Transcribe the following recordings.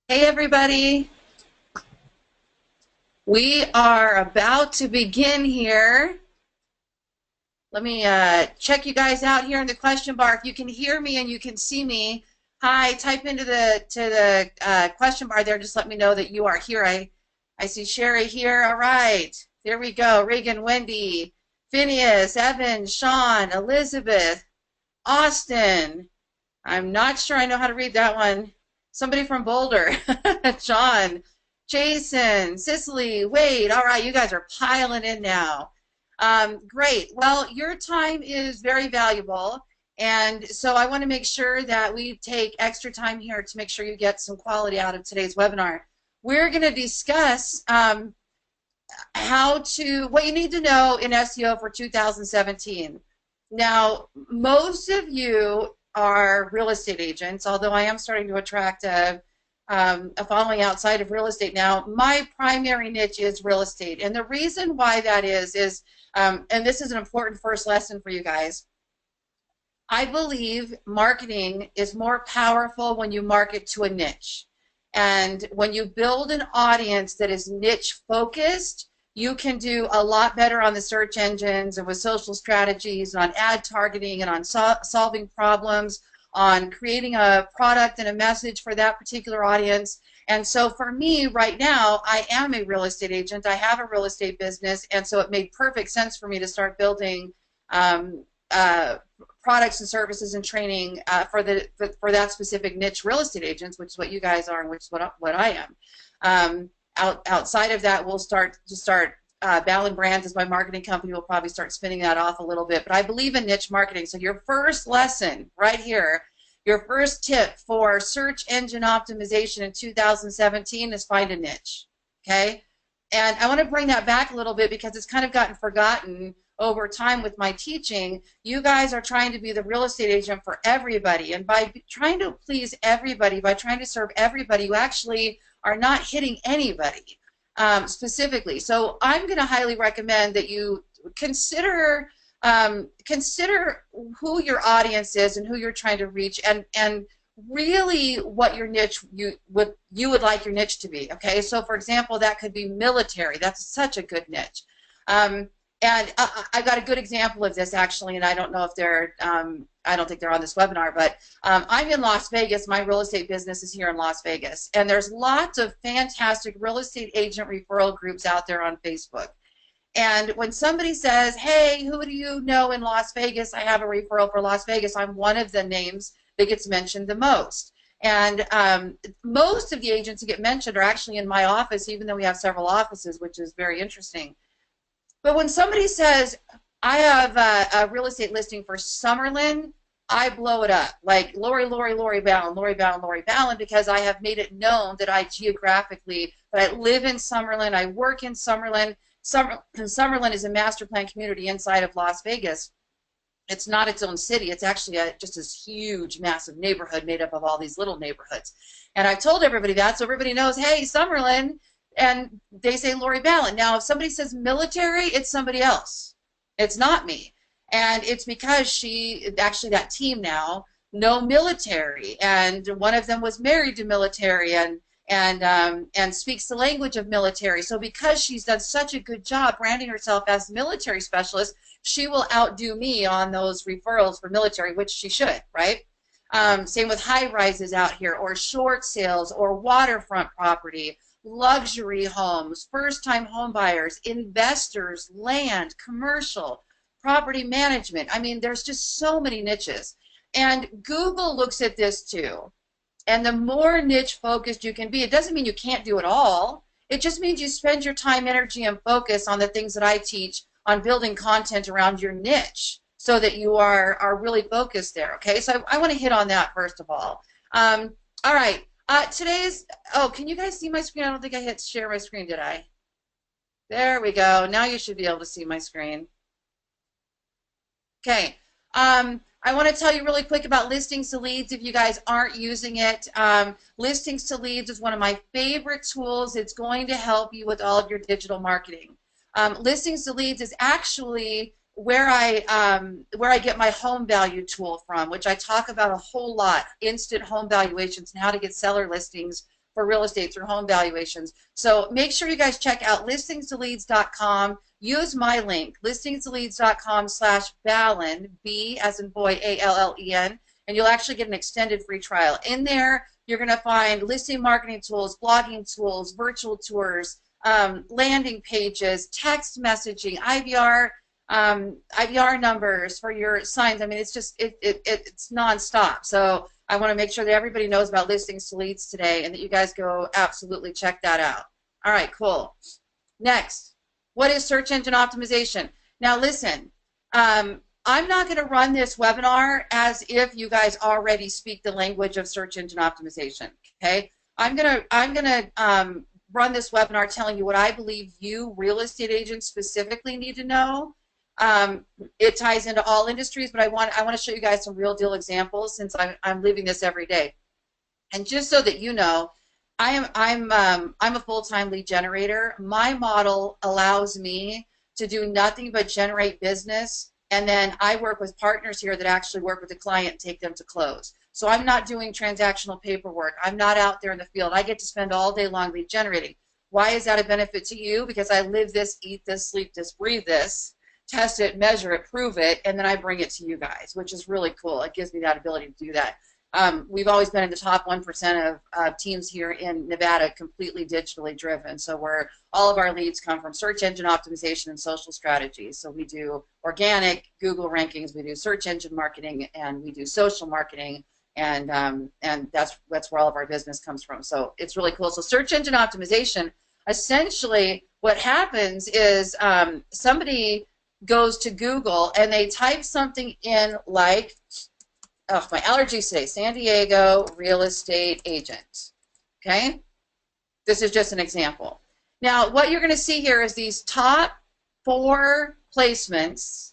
Hey everybody, we are about to begin here. Let me check you guys out here in the question bar. If you can hear me and you can see me, hi, type into the question bar there. Just let me know that you are here. I see Sherry here. All right, there we go. Reagan, Wendy, Phineas, Evan, Sean, Elizabeth, Austin. I'm not sure I know how to read that one. Somebody from Boulder. John, Jason, Cicely, Wade. All right, you guys are piling in now. Great. Well, your time is very valuable. And so I want to make sure that we take extra time here to make sure you get some quality out of today's webinar. We're going to discuss what you need to know in SEO for 2017. Now, most of you are real estate agents, although I am starting to attract a following outside of real estate now. My primary niche is real estate, and the reason why that is, and this is an important first lesson for you guys, I believe marketing is more powerful when you market to a niche. And when you build an audience that is niche focused, you can do a lot better on the search engines and with social strategies and on ad targeting and on solving problems, on creating a product and a message for that particular audience. And so for me right now, I am a real estate agent. I have a real estate business, and so it made perfect sense for me to start building products and services and training for that specific niche real estate agents, which is what you guys are and which is what I am. Outside of that, we'll start Ballen Brands as my marketing company. We'll probably start spinning that off a little bit, but I believe in niche marketing. So your first lesson right here, your first tip for search engine optimization in 2017 is find a niche, okay? And I want to bring that back a little bit because it's kind of gotten forgotten over time with my teaching. You guys are trying to be the real estate agent for everybody, and by trying to please everybody, by trying to serve everybody, you actually are not hitting anybody specifically. So I'm going to highly recommend that you consider who your audience is and who you're trying to reach, and really what your niche you would like your niche to be. Okay, so for example, that could be military. That's such a good niche. And I've got a good example of this actually, and I don't know if they're I don't think they're on this webinar, but I'm in Las Vegas. My real estate business is here in Las Vegas, and there's lots of fantastic real estate agent referral groups out there on Facebook. And when somebody says, hey, who do you know in Las Vegas? I have a referral for Las Vegas. I'm one of the names that gets mentioned the most. And most of the agents that get mentioned are actually in my office, even though we have several offices, which is very interesting. But when somebody says, I have a real estate listing for Summerlin, I blow it up. Like Lori Ballen, because I have made it known that I geographically, that I live in Summerlin, I work in Summerlin. Summerlin is a master plan community inside of Las Vegas. It's not its own city. It's actually just this huge, massive neighborhood made up of all these little neighborhoods. And I've told everybody that, so everybody knows, hey, Summerlin, and they say Lori Ballen. Now, if somebody says military, it's somebody else. It's not me. And it's because actually that team now, know military, and one of them was married to military, and speaks the language of military. So because she's done such a good job branding herself as military specialist, she will outdo me on those referrals for military, which she should, right? Same with high rises out here, or short sales, or waterfront property, luxury homes, first-time home buyers, investors, land, commercial, property management. I mean, there's just so many niches. And Google looks at this too. And the more niche focused you can be, it doesn't mean you can't do it all. It just means you spend your time, energy, and focus on the things that I teach on building content around your niche so that you are really focused there. Okay, so I want to hit on that first of all. All right, can you guys see my screen? I don't think I hit share my screen, did I? There we go. Now you should be able to see my screen. Okay. I want to tell you really quick about Listings to Leads if you guys aren't using it. Listings to Leads is one of my favorite tools. It's going to help you with all of your digital marketing. Listings to Leads is actually where I get my home value tool from, which I talk about a whole lot, instant home valuations and how to get seller listings for real estate through home valuations. So make sure you guys check out listingstoleads.com. Use my link, listingstoleads.com/Ballen, B as in boy, A-L-L-E-N, and you'll actually get an extended free trial. In there, you're going to find listing marketing tools, blogging tools, virtual tours, landing pages, text messaging, IVR numbers for your signs. I mean, it's just it's nonstop. So I want to make sure that everybody knows about Listings to Leads today, and that you guys go absolutely check that out. All right, cool. Next, what is search engine optimization? Now listen, I'm not going to run this webinar as if you guys already speak the language of search engine optimization. Okay, I'm gonna run this webinar telling you what I believe you real estate agents specifically need to know. It ties into all industries, but I want to show you guys some real deal examples since I'm living this every day. And just so that you know, I'm a full-time lead generator. My model allows me to do nothing but generate business, and then I work with partners here that actually work with the client and take them to close. So I'm not doing transactional paperwork. I'm not out there in the field. I get to spend all day long lead generating. Why is that a benefit to you? Because I live this, eat this, sleep this, breathe this, test it, measure it, prove it, and then I bring it to you guys, which is really cool. It gives me that ability to do that. We've always been in the top 1% of teams here in Nevada completely digitally driven. So all of our leads come from search engine optimization and social strategies. So we do organic Google rankings, we do search engine marketing, and we do social marketing, and that's where all of our business comes from. So it's really cool. So search engine optimization, essentially what happens is somebody goes to Google and they type something in like, oh, my allergies today, San Diego real estate agent. Okay? This is just an example. Now, what you're going to see here is these top 4 placements.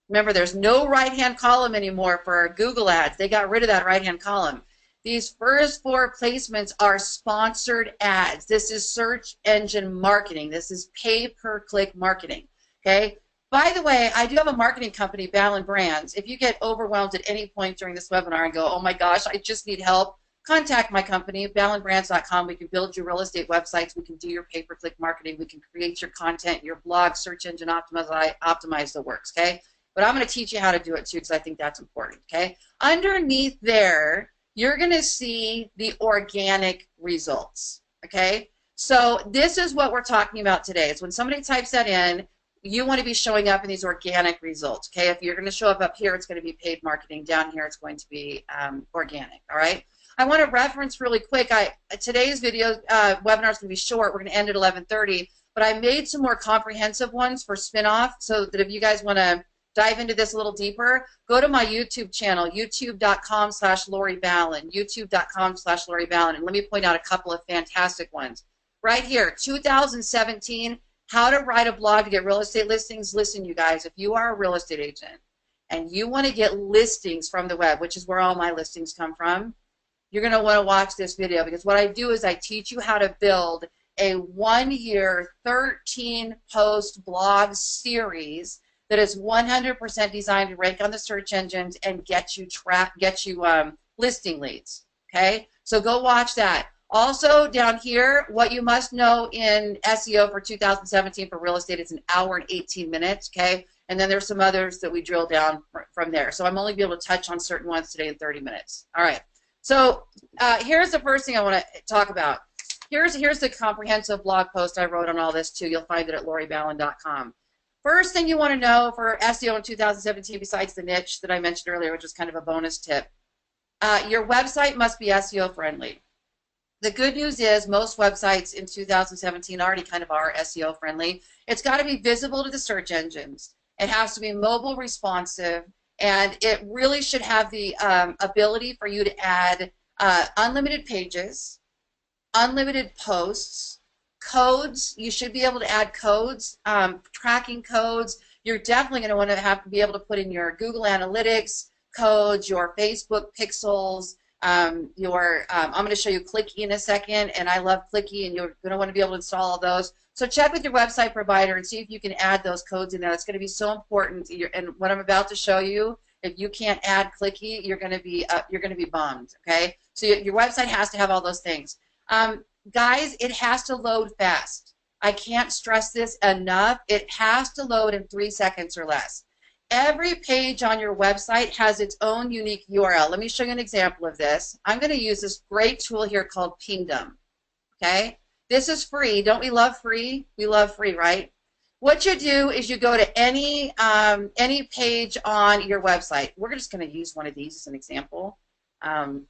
Remember, there's no right-hand column anymore for Google ads. They got rid of that right-hand column. These first 4 placements are sponsored ads. This is search engine marketing. This is pay-per-click marketing. Okay? By the way, I do have a marketing company, Ballen Brands. If you get overwhelmed at any point during this webinar and go, oh my gosh, I just need help, contact my company, ballenbrands.com. We can build your real estate websites. We can do your pay-per-click marketing. We can create your content, your blog, search engine optimize the works, okay? But I'm going to teach you how to do it too because I think that's important, okay? Underneath there, you're going to see the organic results, okay? So this is what we're talking about today. It's when somebody types that in, you want to be showing up in these organic results, okay? If you're going to show up here, it's going to be paid marketing. Down here, it's going to be organic, all right? I want to reference really quick. Today's video webinar is going to be short. We're going to end at 11:30, but I made some more comprehensive ones for spin-off so that if you guys want to dive into this a little deeper, go to my YouTube channel, youtube.com/Lori Ballen, youtube.com/Lori Ballen, and let me point out a couple of fantastic ones. Right here, 2017, how to write a blog to get real estate listings. Listen, you guys, if you are a real estate agent and you want to get listings from the web, which is where all my listings come from, you're going to want to watch this video because what I do is I teach you how to build a 1-year, 13-post blog series that is 100% designed to rank on the search engines and get you listing leads. Okay, so go watch that. Also down here, what you must know in SEO for 2017 for real estate is an hour and 18 minutes. Okay, and then there's some others that we drill down from there. So I'm only be able to touch on certain ones today in 30 minutes. All right. So here's the first thing I want to talk about. Here's the comprehensive blog post I wrote on all this too. You'll find it at loriballen.com. First thing you want to know for SEO in 2017, besides the niche that I mentioned earlier, which is kind of a bonus tip, your website must be SEO friendly. The good news is most websites in 2017 already kind of are SEO friendly. It's got to be visible to the search engines. It has to be mobile responsive, and it really should have the ability for you to add unlimited pages, unlimited posts, codes. You should be able to add codes, tracking codes. You're definitely going to want to have to be able to put in your Google Analytics codes, your Facebook pixels, I'm going to show you Clicky in a second, and I love Clicky, and you're going to want to be able to install all those. So check with your website provider and see if you can add those codes in there. It's going to be so important. And what I'm about to show you, if you can't add Clicky, you're going to be bummed. Okay, so your website has to have all those things. Guys, it has to load fast. I can't stress this enough. It has to load in 3 seconds or less. Every page on your website has its own unique URL. Let me show you an example of this. I'm going to use this great tool here called Pingdom. Okay? This is free. Don't we love free? We love free, right? What you do is you go to any page on your website. We're just going to use one of these as an example. And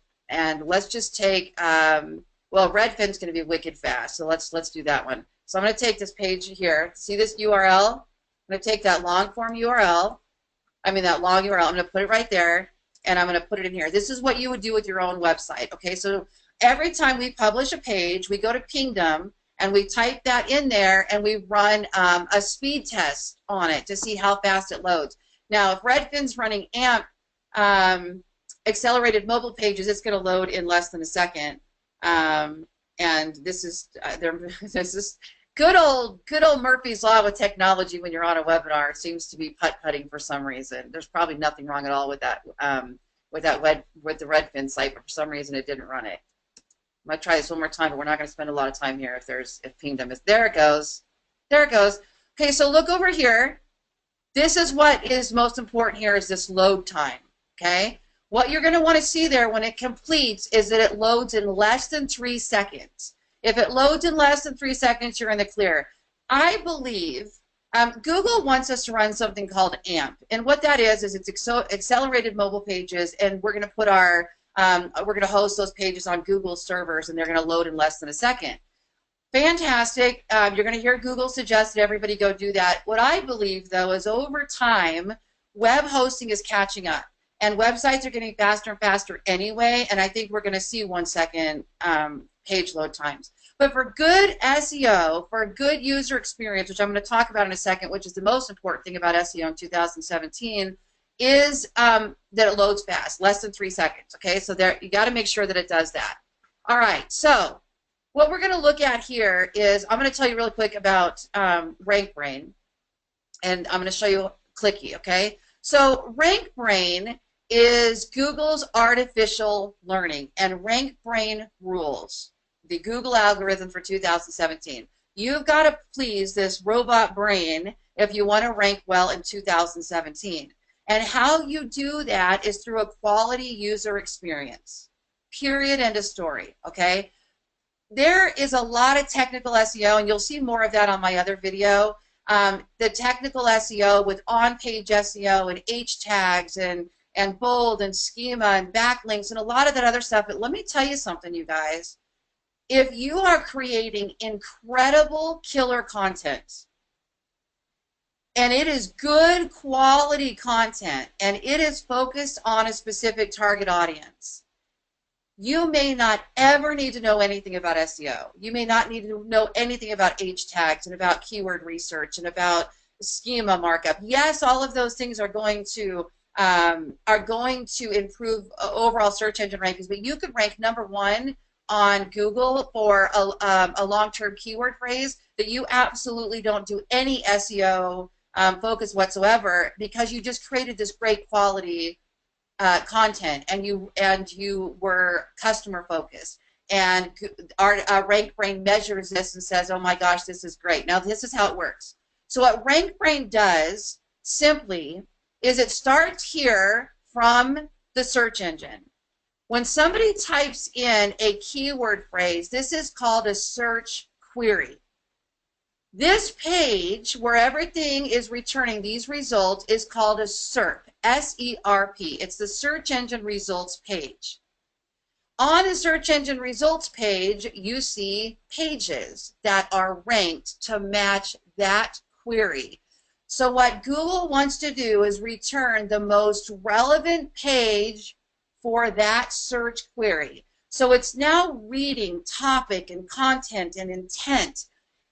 let's just take, well, Redfin's going to be wicked fast, so let's do that one. So I'm going to take this page here. See this URL? I'm going to take that long form URL. That long URL. I'm going to put it right there, and I'm going to put it in here. This is what you would do with your own website. Okay, so every time we publish a page, we go to Pingdom, and we type that in there, and we run a speed test on it to see how fast it loads. Now, if Redfin's running AMP accelerated mobile pages, it's going to load in less than a second. And this is good old Murphy's Law with technology. When you're on a webinar, it seems to be putt-putting for some reason. There's probably nothing wrong at all with that with the Redfin site, but for some reason it didn't run it. I'm going to try this one more time, but we're not going to spend a lot of time here if Pingdom is. There it goes. There it goes. Okay, so look over here. This is what is most important here is this load time. Okay? What you're going to want to see there when it completes is that it loads in less than 3 seconds. If it loads in less than 3 seconds, you're in the clear. I believe Google wants us to run something called AMP. And what that is it's accelerated mobile pages, and we're going to put we're going to host those pages on Google servers, and they're going to load in less than a second. Fantastic. You're going to hear Google suggest that everybody go do that. What I believe, though, is over time, web hosting is catching up. And websites are getting faster and faster anyway, and I think we're going to see 1 second page load times. But for good SEO, for a good user experience, which I'm going to talk about in a second, which is the most important thing about SEO in 2017, is that it loads fast, less than 3 seconds. Okay, so there you got to make sure that it does that. All right, so what we're going to look at here is I'm going to tell you really quick about RankBrain, and I'm going to show you Clicky. Okay, so RankBrain is Google's artificial learning and RankBrain rules, the Google algorithm for 2017. You've got to please this robot brain if you want to rank well in 2017. And how you do that is through a quality user experience. Period. End of story. Okay? There is a lot of technical SEO, and you'll see more of that on my other video. The technical SEO with on-page SEO and H tags and bold and schema and backlinks and a lot of that other stuff. But let me tell you something, you guys. If you are creating incredible killer content, and it is good quality content, and it is focused on a specific target audience, you may not ever need to know anything about SEO. You may not need to know anything about H tags and about keyword research and about schema markup. Yes, all of those things are going to improve overall search engine rankings, but you could rank #1 on Google for a long-term keyword phrase that you absolutely don't do any SEO focus whatsoever, because you just created this great quality content, and you were customer focused, and our RankBrain measures this and says, oh my gosh, this is great. Now this is how it works. So what RankBrain does simply is it starts here from the search engine. When somebody types in a keyword phrase, this is called a search query. This page where everything is returning these results is called a SERP, S-E-R-P. It's the search engine results page. On the search engine results page, you see pages that are ranked to match that query. So what Google wants to do is return the most relevant page for that search query. So it's now reading topic and content and intent.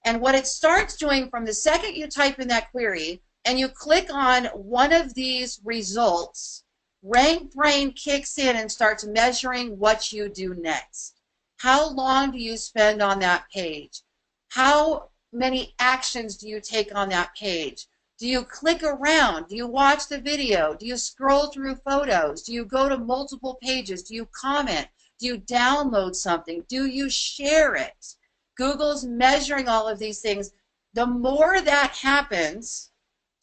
And what it starts doing from the second you type in that query and you click on one of these results, RankBrain kicks in and starts measuring what you do next. How long do you spend on that page? How many actions do you take on that page? Do you click around? Do you watch the video? Do you scroll through photos? Do you go to multiple pages? Do you comment? Do you download something? Do you share it? Google's measuring all of these things. The more that happens,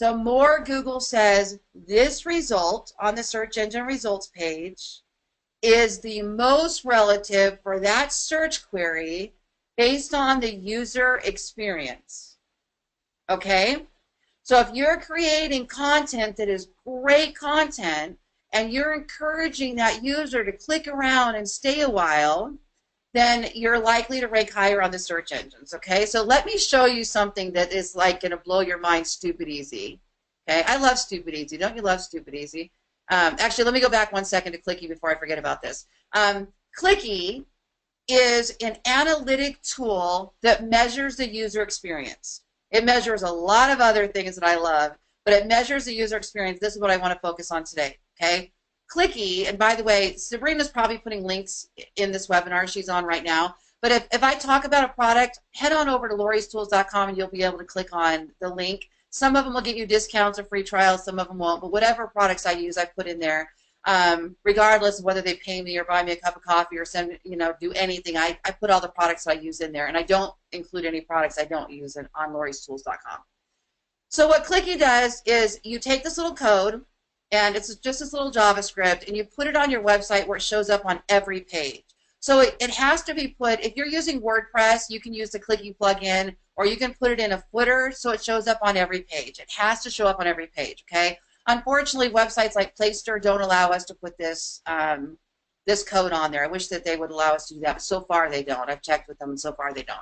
the more Google says this result on the search engine results page is the most relative for that search query based on the user experience. Okay? So if you're creating content that is great content and you're encouraging that user to click around and stay a while, then you're likely to rank higher on the search engines. Okay? So let me show you something that is like going to blow your mind stupid easy. Okay? I love stupid easy. Don't you love stupid easy? Actually, let me go back 1 second to Clicky before I forget about this. Clicky is an analytic tool that measures the user experience. It measures a lot of other things that I love, but it measures the user experience. This is what I want to focus on today, okay? Clicky, and by the way, Sabrina's probably putting links in this webinar she's on right now, but if I talk about a product, head on over to loristools.com and you'll be able to click on the link. Some of them will get you discounts or free trials, some of them won't, but whatever products I use, I put in there, regardless of whether they pay me or buy me a cup of coffee or send, do anything. I put all the products I use in there, and I don't include any products I don't use on loristools.com. So what Clicky does is you take this little code, and it's just this little JavaScript, and you put it on your website where it shows up on every page. So it has to be put, if you're using WordPress, you can use the Clicky plugin, or you can put it in a footer so it shows up on every page. It has to show up on every page, okay? Unfortunately, websites like Playstore don't allow us to put this this code on there. I wish that they would allow us to do that, but so far they don't. I've checked with them, and so far they don't.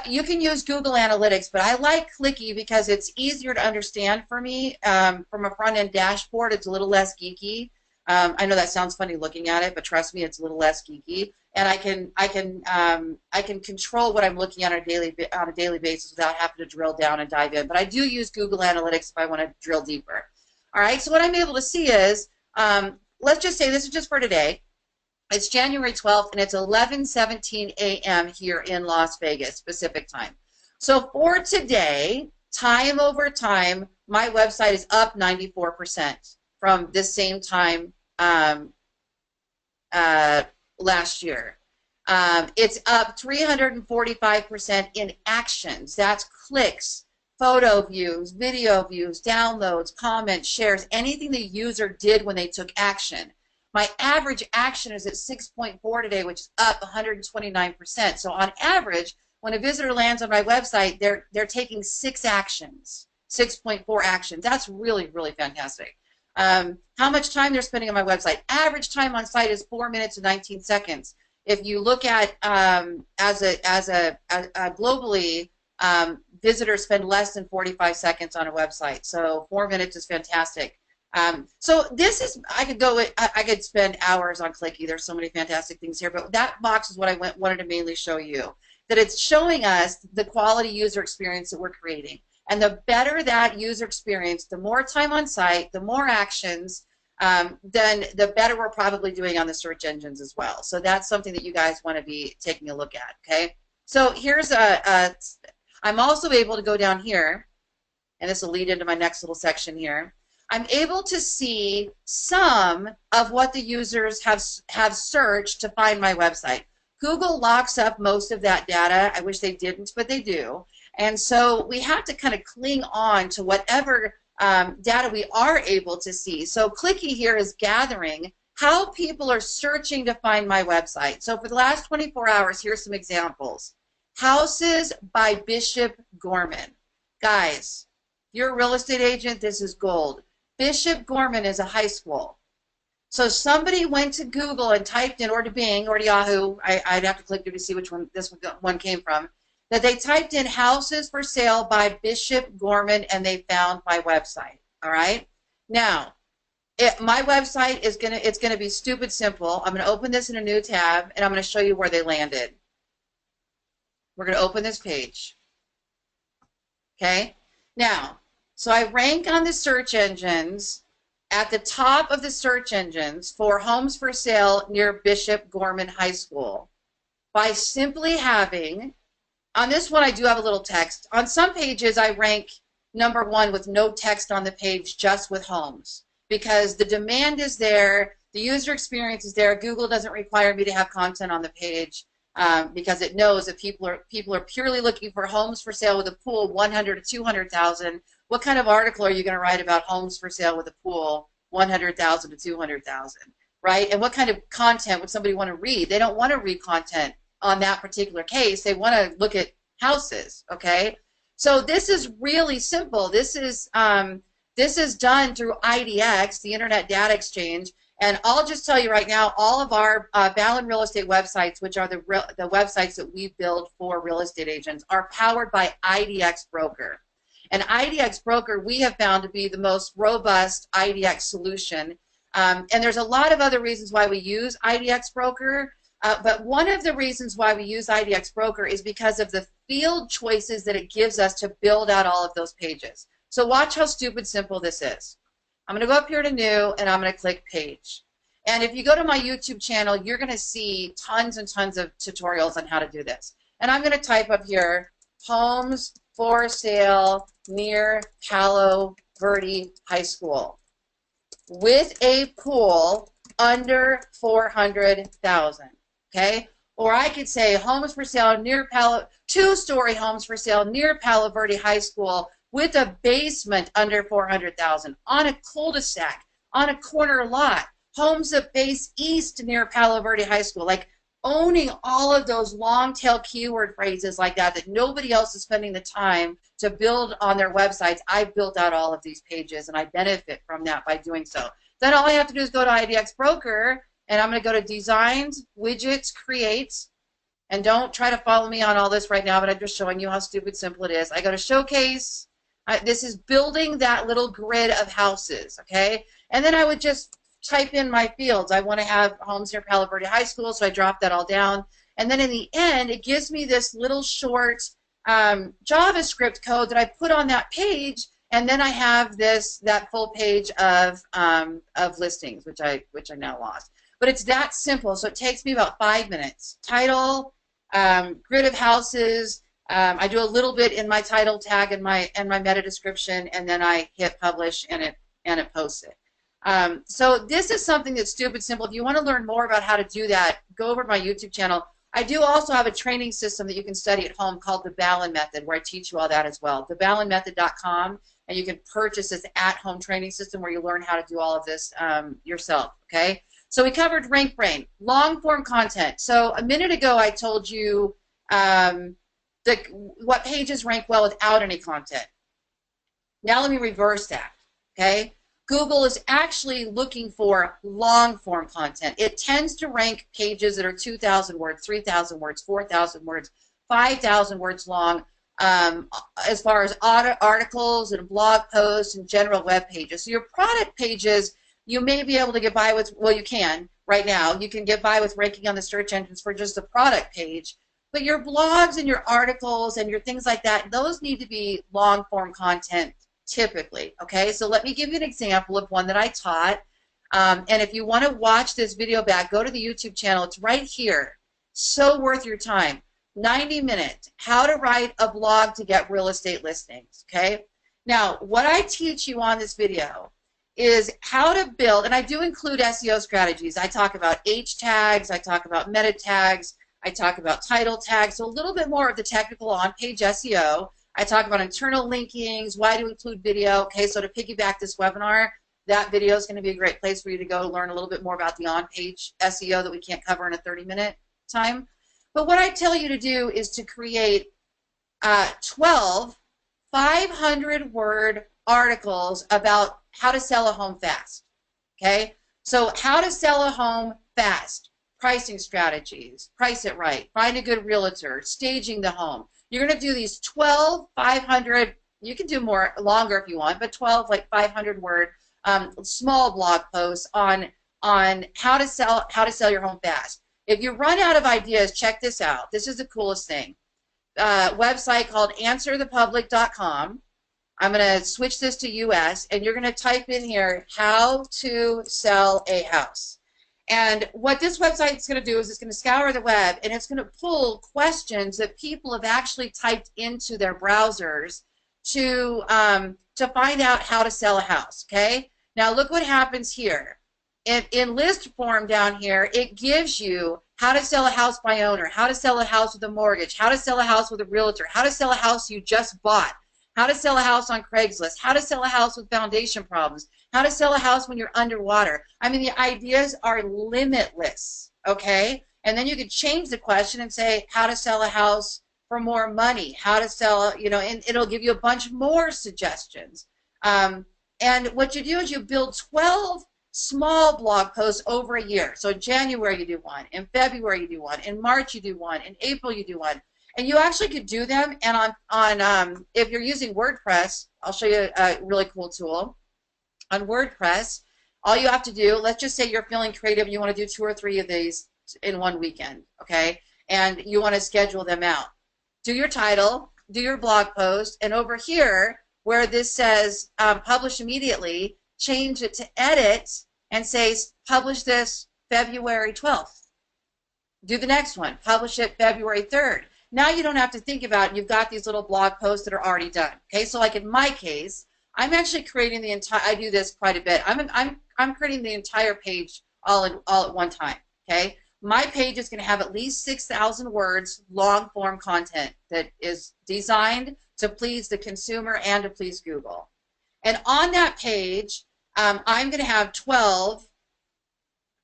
You can use Google Analytics, but I like Clicky because it's easier to understand for me. From a front-end dashboard, it's a little less geeky. I know that sounds funny looking at it, but trust me, it's a little less geeky. And I can control what I'm looking at on a daily basis without having to drill down and dive in. But I do use Google Analytics if I want to drill deeper. All right. So what I'm able to see is, let's just say this is just for today. It's January 12th, and it's 11:17 a.m. here in Las Vegas, Pacific time. So for today, time over time, my website is up 94% from this same time last year. It's up 345% in actions. That's clicks, photo views, video views, downloads, comments, shares, anything the user did when they took action. My average action is at 6.4 today, which is up 129%. So on average, when a visitor lands on my website, they're taking 6 actions, 6.4 actions. That's really, really fantastic. How much time they're spending on my website. Average time on site is 4 minutes and 19 seconds. If you look at globally, visitors spend less than 45 seconds on a website. So 4 minutes is fantastic. So this is, I could spend hours on Clicky. There's so many fantastic things here, but that box is what I wanted to mainly show you. That it's showing us the quality user experience that we're creating. And the better that user experience, the more time on site, the more actions, then the better we're probably doing on the search engines as well. So that's something that you guys want to be taking a look at, okay? So here's I'm also able to go down here, and this will lead into my next little section here. I'm able to see some of what the users have searched to find my website. Google locks up most of that data. I wish they didn't, but they do. And so we have to kind of cling on to whatever data we are able to see. So Clicky here is gathering how people are searching to find my website. So for the last 24 hours, here's some examples. Houses by Bishop Gorman. Guys, if you're a real estate agent, this is gold. Bishop Gorman is a high school. So somebody went to Google and typed in, or to Bing, or to Yahoo, I'd have to click there to see which one this one came from, that they typed in houses for sale by Bishop Gorman, and they found my website. All right? Now, my website is it's gonna be stupid simple. I'm gonna open this in a new tab, and I'm gonna show you where they landed. We're gonna open this page. Okay? Now, so I rank on the search engines at the top of the search engines for homes for sale near Bishop Gorman High School by simply having, on this one I do have a little text. On some pages I rank #1 with no text on the page, just with homes, because the demand is there, The user experience is there. Google doesn't require me to have content on the page because it knows that people are purely looking for homes for sale with a pool 100 to 200,000. What kind of article are you going to write about homes for sale with a pool 100,000 to 200,000, right? And what kind of content would somebody want to read? They don't want to read content on that particular case. They want to look at houses, okay? So this is really simple. This is done through IDX, the Internet Data Exchange. And I'll just tell you right now, all of our Ballen real estate websites, which are the websites that we build for real estate agents, are powered by IDX Broker. And IDX Broker, we have found to be the most robust IDX solution. And there's a lot of other reasons why we use IDX Broker. But one of the reasons why we use IDX Broker is because of the field choices that it gives us to build out all of those pages. So watch how stupid simple this is. I'm going to go up here to New, and I'm going to click Page. And if you go to my YouTube channel, you're going to see tons and tons of tutorials on how to do this. And I'm going to type up here, homes for sale near Palo Verde High School with a pool under 400,000. Okay? Or I could say homes for sale near two-story homes for sale near Palo Verde High School with a basement under 400,000 on a cul-de-sac, on a corner lot, homes that face east near Palo Verde High School. Like owning all of those long-tail keyword phrases like that nobody else is spending the time to build on their websites. I've built out all of these pages, and I benefit from that by doing so. Then all I have to do is go to IDX Broker, and I'm going to go to Designs, Widgets, Create, and don't try to follow me on all this right now, but I'm just showing you how stupid simple it is. I go to Showcase. This is building that little grid of houses, okay? And then I would just type in my fields. I want to have homes near Palo Verde High School, so I drop that all down. And then in the end, it gives me this little short JavaScript code that I put on that page, and then I have that full page of listings, which I now lost. But it's that simple, so it takes me about 5 minutes. Title, grid of houses. I do a little bit in my title tag and my meta description, and then I hit publish, and it posts it. So this is something that's stupid simple. If you want to learn more about how to do that, go over to my YouTube channel. I do also have a training system that you can study at home called the Ballen Method, where I teach you all that as well. TheBallenMethod.com, and you can purchase this at-home training system where you learn how to do all of this yourself. Okay. So we covered Rank Brain, long-form content. So a minute ago I told you what pages rank well without any content. Now let me reverse that, okay? Google is actually looking for long-form content. It tends to rank pages that are 2,000 words, 3,000 words, 4,000 words, 5,000 words long as far as articles and blog posts and general web pages. So your product pages, you may be able to get by with, well, you can right now. You can get by with ranking on the search engines for just the product page. But your blogs and your articles and your things like that, those need to be long-form content typically, okay? So let me give you an example of one that I taught. And if you want to watch this video back, go to the YouTube channel. It's right here. So worth your time. 90 minutes, how to write a blog to get real estate listings, okay? Now, what I teach you on this video is how to build, and I do include SEO strategies. I talk about H tags, I talk about meta tags, I talk about title tags, so a little bit more of the technical on-page SEO. I talk about internal linkings, why to include video. Okay, so to piggyback this webinar, that video is going to be a great place for you to go learn a little bit more about the on-page SEO that we can't cover in a 30-minute time. But what I tell you to do is to create 12 500-word articles about how to sell a home fast. Okay, so how to sell a home fast. Pricing strategies, price it right, find a good realtor, staging the home. You're going to do these 12 500, you can do more longer if you want, but 12 like 500-word small blog posts on how to sell your home fast. If you run out of ideas, check this out. This is the coolest thing. Website called answerthepublic.com. I'm going to switch this to US, and you're going to type in here, how to sell a house. And what this website is going to do is it's going to scour the web, and it's going to pull questions that people have actually typed into their browsers to find out how to sell a house, okay? Now look what happens here. in list form down here, it gives you how to sell a house by owner, how to sell a house with a mortgage, how to sell a house with a realtor, how to sell a house you just bought, how to sell a house on Craigslist, how to sell a house with foundation problems, how to sell a house when you're underwater. I mean, the ideas are limitless, okay? And then you could change the question and say how to sell a house for more money, how to sell, you know, and it'll give you a bunch more suggestions. And what you do is you build 12 small blog posts over a year. So in January you do one, in February you do one, in March you do one, in April you do one. And you actually could do them, and on if you're using WordPress, I'll show you a really cool tool. On WordPress, all you have to do, let's just say you're feeling creative, you want to do 2 or 3 of these in one weekend, okay? And you want to schedule them out. Do your title, do your blog post, and over here, where this says publish immediately, change it to edit and say publish this February 12th. Do the next one, publish it February 3rd. Now you don't have to think about it. You've got these little blog posts that are already done. Okay, so like in my case, I'm actually creating the entire, I do this quite a bit. I'm creating the entire page all at one time. Okay, my page is going to have at least 6,000 words, long form content that is designed to please the consumer and to please Google. And on that page, I'm going to have 12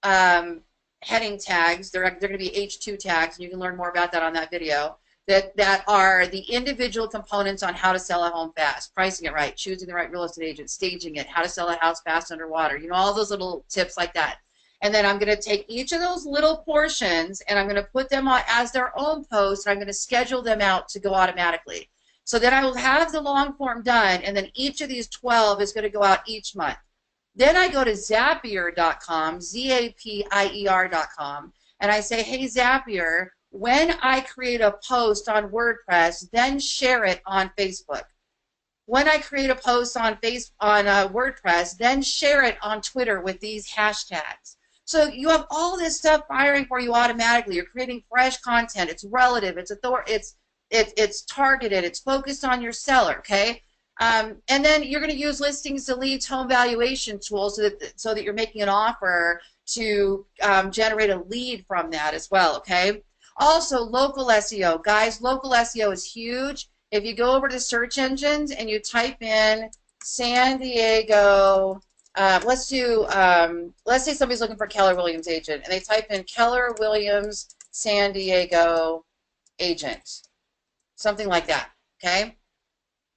heading tags. They're going to be H2 tags, and you can learn more about that on that video, that are the individual components on how to sell a home fast, pricing it right, choosing the right real estate agent, staging it, how to sell a house fast underwater, you know, all those little tips like that. And then I'm going to take each of those little portions and I'm going to put them on as their own post, and I'm going to schedule them out to go automatically. So then I will have the long form done, and then each of these 12 is going to go out each month. Then I go to Zapier.com, Zapier.com, and I say, hey, Zapier, when I create a post on WordPress, then share it on Facebook. When I create a post on WordPress, then share it on Twitter with these hashtags. So you have all this stuff firing for you automatically. You're creating fresh content. It's relative. It's targeted. It's focused on your seller, okay? And then you're going to use listings to leads home valuation tools so that you're making an offer to generate a lead from that as well, okay? Also, local SEO. Guys, local SEO is huge. If you go over to search engines and you type in San Diego, let's say somebody's looking for Keller Williams agent, and they type in Keller Williams San Diego agent, something like that, okay?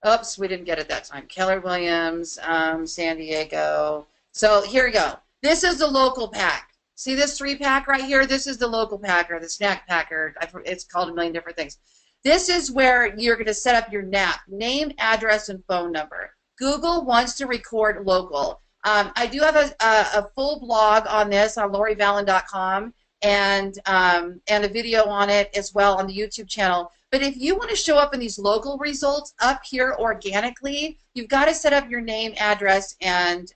Oops, we didn't get it that time. Keller Williams, San Diego. So here we go. This is the local pack. See this 3-pack right here? This is the local packer, the snack packer. It's called a million different things. This is where you're going to set up your NAP, name, address, and phone number. Google wants to record local. I do have a full blog on this on LoriBallen.com and a video on it as well on the YouTube channel. But if you want to show up in these local results up here organically, you've got to set up your name, address, and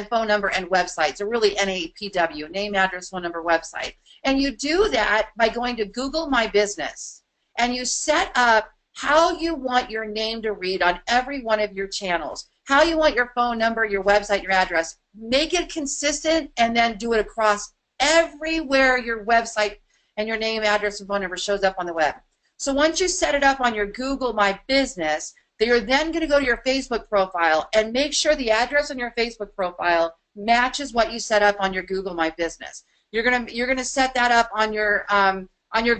phone number and website. So really NAPW, name, address, phone number, website. And you do that by going to Google My Business. And you set up how you want your name to read on every one of your channels, how you want your phone number, your website, your address. Make it consistent and then do it across everywhere your website and your name, address, and phone number shows up on the web. So once you set it up on your Google My Business, you're then going to go to your Facebook profile and make sure the address on your Facebook profile matches what you set up on your Google My Business. You're gonna set that up on your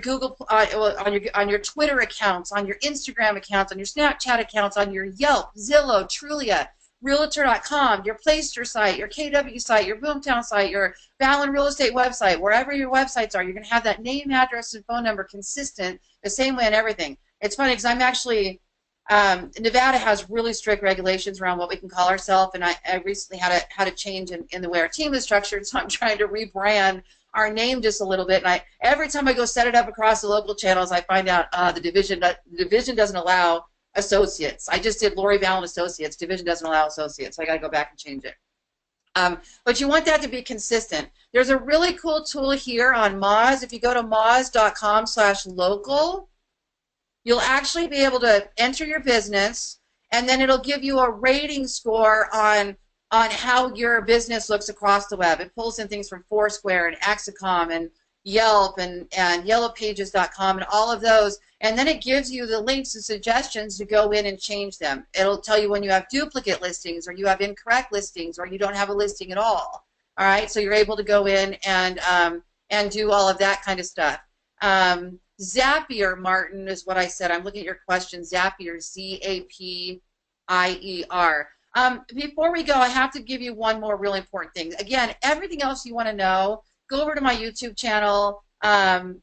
Google on your Twitter accounts, on your Instagram accounts, on your Snapchat accounts, on your Yelp, Zillow, Trulia, Realtor.com, your Playster site, your KW site, your Boomtown site, your Ballen Real Estate website, wherever your websites are, you're going to have that name, address, and phone number consistent the same way in everything. It's funny because I'm actually, Nevada has really strict regulations around what we can call ourselves, and I recently had a change in the way our team is structured, so I'm trying to rebrand our name just a little bit. And every time I go set it up across the local channels, I find out the division doesn't allow associates. I just did Lori Ballen Associates. Division doesn't allow associates. So I got to go back and change it. But you want that to be consistent. There's a really cool tool here on Moz. If you go to moz.com/local, you'll actually be able to enter your business, and then it'll give you a rating score on on how your business looks across the web. It pulls in things from Foursquare and Axicom and Yelp and yellowpages.com and all of those. And then it gives you the links and suggestions to go in and change them. It'll tell you when you have duplicate listings or you have incorrect listings or you don't have a listing at all. All right, so you're able to go in and do all of that kind of stuff. Zapier, Martin, is what I said. I'm looking at your question. Zapier, Z-A-P-I-E-R. Before we go, I have to give you one more really important thing. Again, everything else you want to know, go over to my YouTube channel and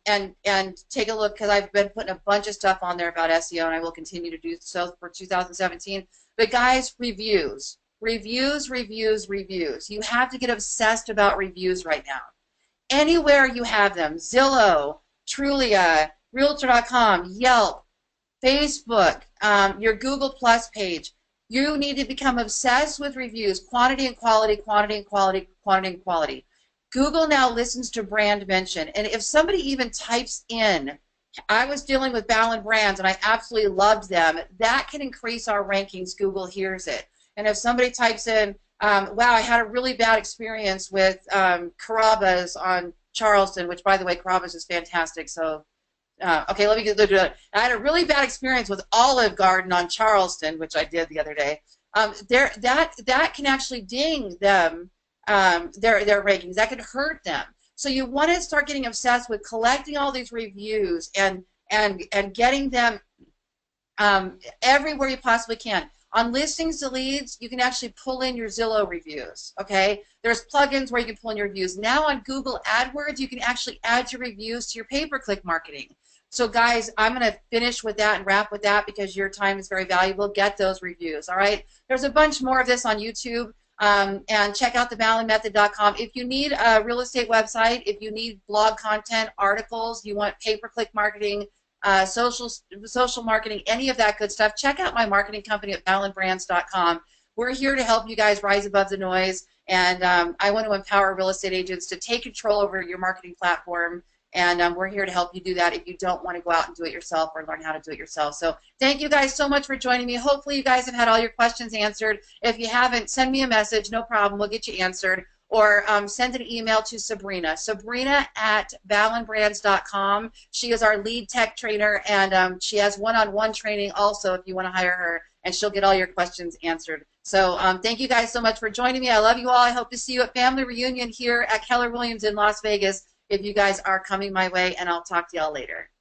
take a look, because I've been putting a bunch of stuff on there about SEO, and I will continue to do so for 2017. But guys, reviews. Reviews, reviews, reviews. You have to get obsessed about reviews right now. Anywhere you have them, Zillow, Trulia, Realtor.com, Yelp, Facebook, your Google Plus page. You need to become obsessed with reviews, quantity and quality, quantity and quality, quantity and quality. Google now listens to brand mention, and if somebody even types in, I was dealing with Ballen brands and I absolutely loved them, that can increase our rankings. Google hears it. And if somebody types in, wow, I had a really bad experience with Carrabba's on Charleston, which, by the way, Carrabba's is fantastic. So, okay, let me get to it. I had a really bad experience with Olive Garden on Charleston, which I did the other day. That can actually ding them, their rankings. That could hurt them. So you want to start getting obsessed with collecting all these reviews and getting them everywhere you possibly can. On listings to leads, you can actually pull in your Zillow reviews, okay? There's plugins where you can pull in your reviews. Now on Google AdWords, you can actually add your reviews to your pay-per-click marketing. So guys, I'm going to finish with that and wrap with that because your time is very valuable. Get those reviews, all right? There's a bunch more of this on YouTube, and check out theballenmethod.com. If you need a real estate website, if you need blog content, articles, you want pay-per-click marketing, social marketing, any of that good stuff, check out my marketing company at ballenbrands.com. We're here to help you guys rise above the noise, and I want to empower real estate agents to take control over your marketing platform, and we're here to help you do that if you don't want to go out and do it yourself or learn how to do it yourself. So thank you guys so much for joining me. Hopefully you guys have had all your questions answered. If you haven't, send me a message, no problem, we'll get you answered. Or send an email to Sabrina, Sabrina@ballenbrands.com. She is our lead tech trainer, and she has one-on-one training also if you want to hire her, and she'll get all your questions answered. So thank you guys so much for joining me. I love you all. I hope to see you at Family Reunion here at Keller Williams in Las Vegas if you guys are coming my way, and I'll talk to y'all later.